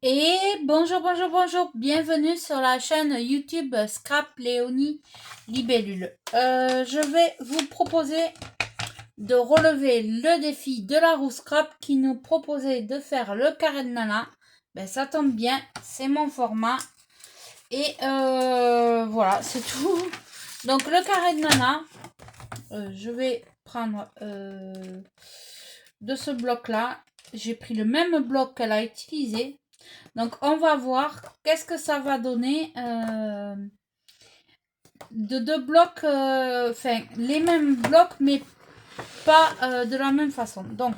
Et bonjour, bonjour, bonjour, bienvenue sur la chaîne YouTube Scrap Léonie Libellule. Je vais vous proposer de relever le défi de la roue scrap qui nous proposait de faire le carré de nana. Ben, ça tombe bien, c'est mon format. Et voilà, c'est tout. Donc le carré de nana, je vais prendre de ce bloc là. J'ai pris le même bloc qu'elle a utilisé. Donc, on va voir qu'est-ce que ça va donner de deux blocs, enfin, les mêmes blocs, mais pas de la même façon. Donc,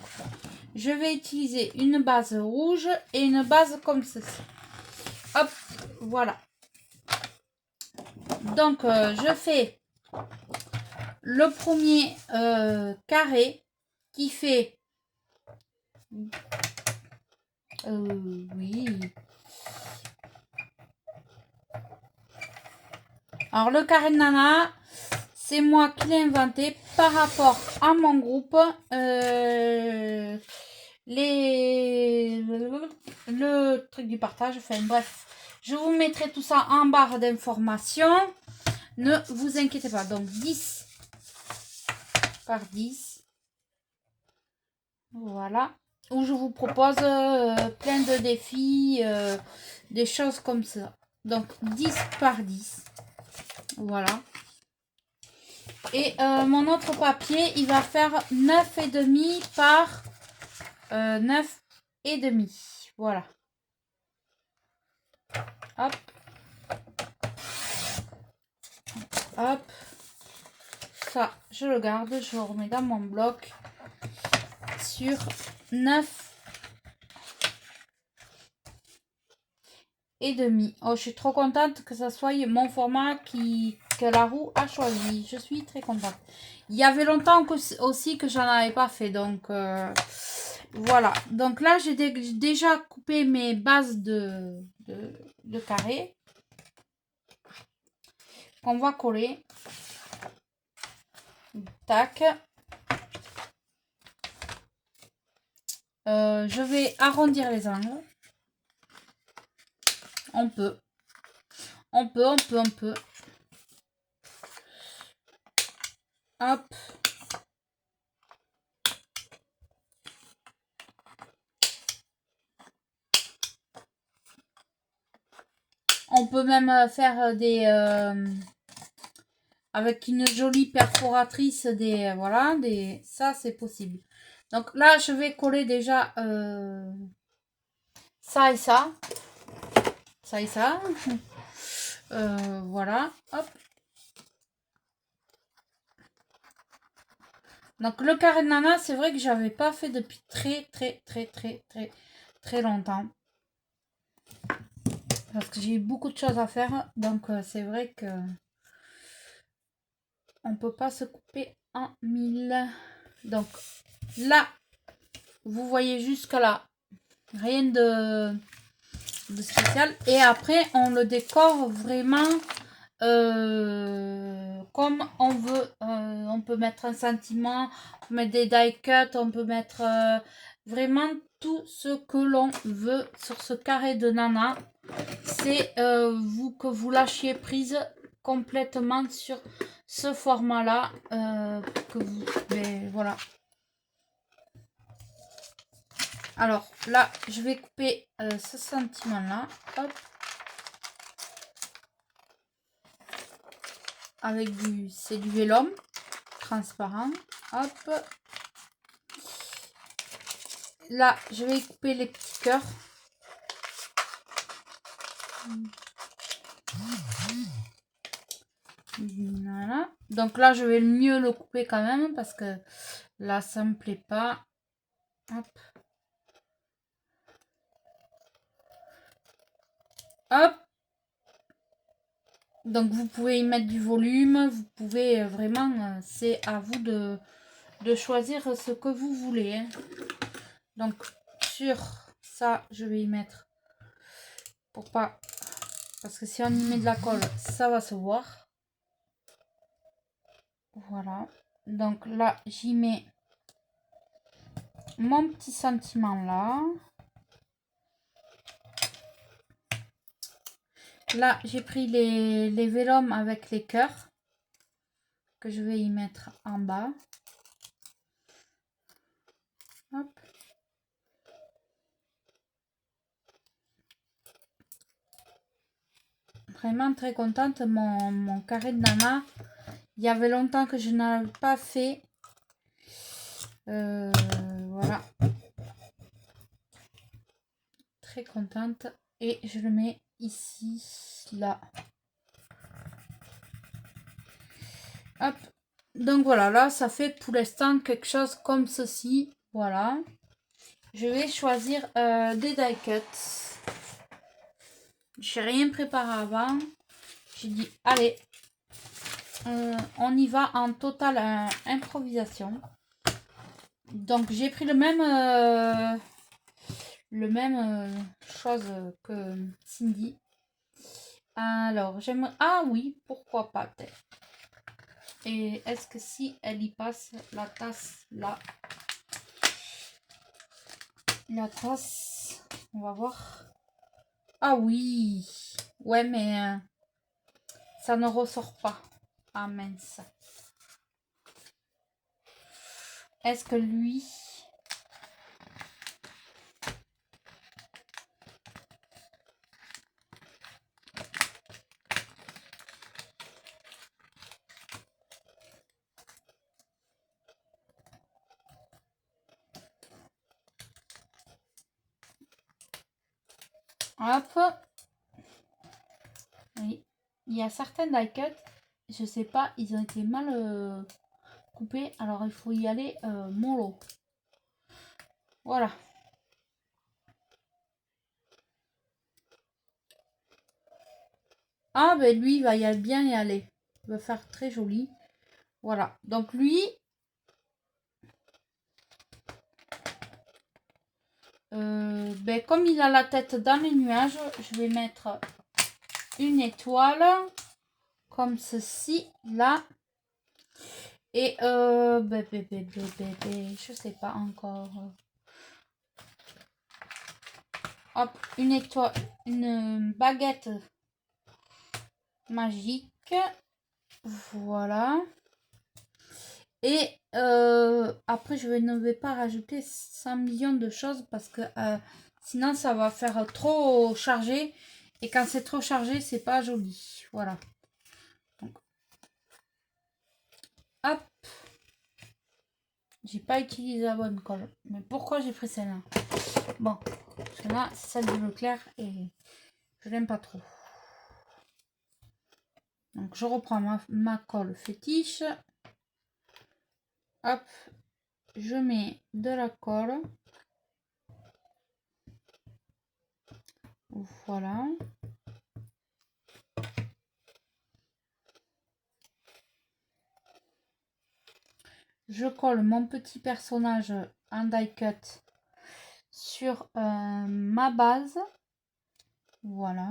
je vais utiliser une base rouge et une base comme ceci. Hop, voilà. Donc, je fais le premier carré qui fait... oui... Alors, le carré de nana, c'est moi qui l'ai inventé par rapport à mon groupe. Le truc du partage. Enfin, bref, je vous mettrai tout ça en barre d'informations. Ne vous inquiétez pas. Donc, 10 par 10. Voilà. Où je vous propose plein de défis, des choses comme ça. Donc, 10 par 10. Voilà. Et mon autre papier, il va faire 9,5 par 9,5. Voilà. Hop. Hop. Ça, je le garde. Je le remets dans mon bloc. Sur 9,5. Oh, je suis trop contente que ça soit mon format que la roue a choisi. Je suis très contente. Il y avait longtemps aussi que j'en avais pas fait. Donc, voilà. Donc là, j'ai déjà coupé mes bases de carré. On va coller. Tac. Je vais arrondir les angles. On peut. On peut. Hop. On peut même faire des... avec une jolie perforatrice, voilà, ça c'est possible. Donc là, je vais coller déjà ça et ça. Ça et ça. Voilà. Hop. Donc le carré de nana, c'est vrai que j'avais pas fait depuis très longtemps. Parce que j'ai eu beaucoup de choses à faire. Donc c'est vrai que on peut pas se couper en mille. Donc là, vous voyez jusqu'à là. Rien de spécial. Et après, on le décore vraiment comme on veut. On peut mettre un sentiment, on peut mettre des die cuts, on peut mettre vraiment tout ce que l'on veut sur ce carré de nana. C'est vous que vous lâchiez prise complètement sur ce format là que vous voilà. Alors là, je vais couper ce sentiment là, hop, avec c'est du vélum transparent, hop. Là, je vais couper les petits cœurs. Voilà. Donc là, je vais mieux le couper quand même parce que là, ça me plaît pas. Hop. Hop. Donc vous pouvez y mettre du volume, vous pouvez vraiment, c'est à vous de choisir ce que vous voulez. Hein. Donc sur ça, je vais y mettre pour pas, parce que si on y met de la colle, ça va se voir. Voilà. Donc là, j'y mets mon petit sentiment là. Là, j'ai pris les vélums avec les cœurs que je vais y mettre en bas. Hop. Vraiment très contente. Mon carré de nana, il y avait longtemps que je n'avais pas fait. Voilà. Très contente. Et je le mets ici, là. Hop. Donc voilà, là, ça fait pour l'instant quelque chose comme ceci. Voilà. Je vais choisir des die cuts. Je n'ai rien préparé avant. J'ai dit, allez, on y va en totale improvisation. Donc j'ai pris le même chose que Cindy. Alors j'aimerais, ah oui, pourquoi pas peut-être. Et est-ce que si elle y passe la tasse là, la tasse, on va voir. Ah oui, ouais, mais ça ne ressort pas. Ah mince. Est-ce que lui... Hop. Oui. Il y a certains die cuts, je sais pas, ils ont été mal coupés. Alors il faut y aller mollo. Voilà. Ah ben lui il va bien y aller. Il va faire très joli. Voilà. Donc lui... ben, comme il a la tête dans les nuages, je vais mettre une étoile comme ceci là. Et je sais pas encore. Hop, une étoile, une baguette magique. Voilà. Et après, je ne vais pas rajouter 100 millions de choses parce que sinon, ça va faire trop chargé. Et quand c'est trop chargé, c'est pas joli. Voilà. Donc, hop. J'ai pas utilisé la bonne colle. Mais pourquoi j'ai pris celle-là? Bon, celle-là, c'est celle de Leclerc et je l'aime pas trop. Donc, je reprends ma colle fétiche. Hop, je mets de la colle. Voilà. Je colle mon petit personnage en die cut sur ma base. Voilà.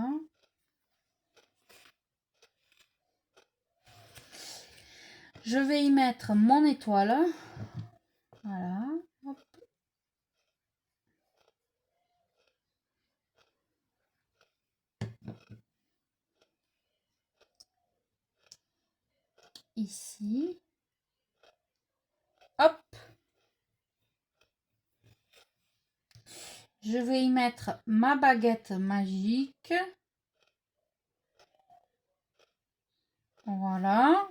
Je vais y mettre mon étoile. Voilà. Hop. Ici. Hop. Je vais y mettre ma baguette magique. Voilà.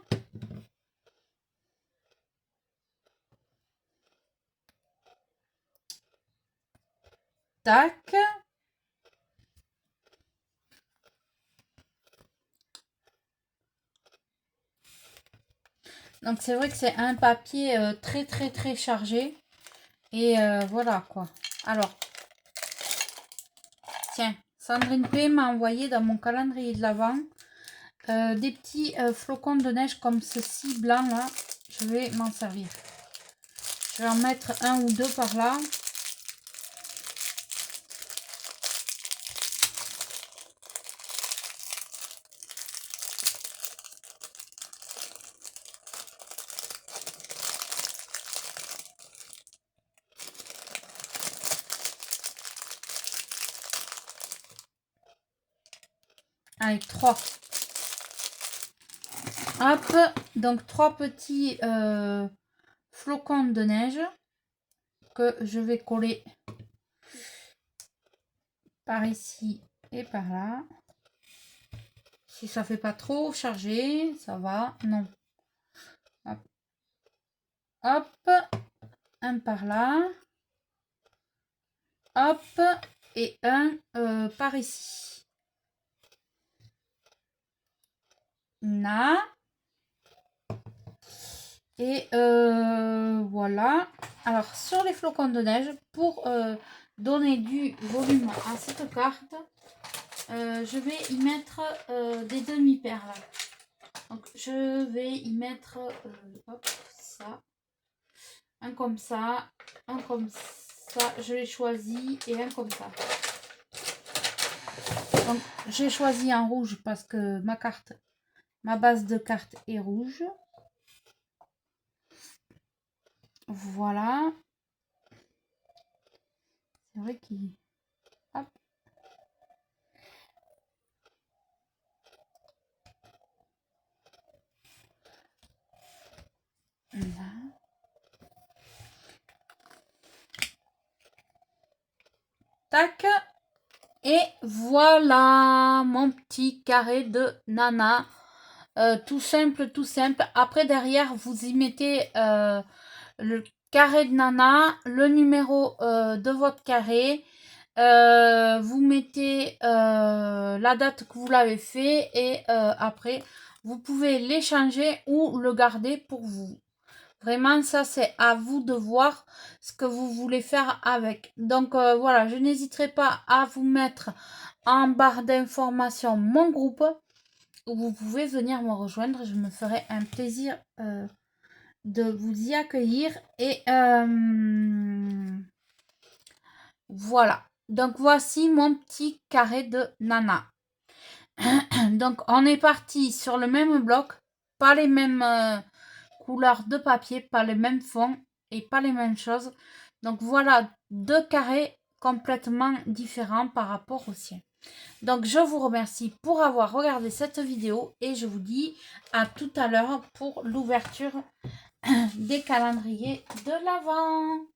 Tac. Donc c'est vrai que c'est un papier très chargé. Et voilà quoi. Alors, tiens, Sandrine P m'a envoyé dans mon calendrier de l'Avent des petits flocons de neige comme ceci, blanc là. Je vais m'en servir. Je vais en mettre un ou deux par là. Allez, 3. Hop, donc 3 petits flocons de neige que je vais coller par ici et par là. Si ça fait pas trop chargé, ça va. Non. Hop, hop, un par là. Hop, et un par ici. Là. Et voilà. Alors, sur les flocons de neige, pour donner du volume à cette carte, je vais y mettre des demi-perles. Donc, je vais y mettre hop, ça. Un comme ça. Un comme ça. Je l'ai choisi. Et un comme ça. Donc, j'ai choisi un rouge parce que ma base de carte est rouge. Voilà. C'est vrai qu'il... Hop. Là. Tac. Et voilà mon petit carré de nana. Tout simple, tout simple. Après, derrière, vous y mettez le carré de nana, le numéro de votre carré. Vous mettez la date que vous l'avez fait et après, vous pouvez l'échanger ou le garder pour vous. Vraiment, ça, c'est à vous de voir ce que vous voulez faire avec. Donc, voilà, je n'hésiterai pas à vous mettre en barre d'informations mon groupe où vous pouvez venir me rejoindre. Je me ferai un plaisir de vous y accueillir. Et voilà. Donc, voici mon petit carré de nana. Donc, on est parti sur le même bloc, pas les mêmes... couleurs de papier, pas les mêmes fonds et pas les mêmes choses. Donc voilà, 2 carrés complètement différents par rapport au sien. Donc je vous remercie pour avoir regardé cette vidéo et je vous dis à tout à l'heure pour l'ouverture des calendriers de l'Avent.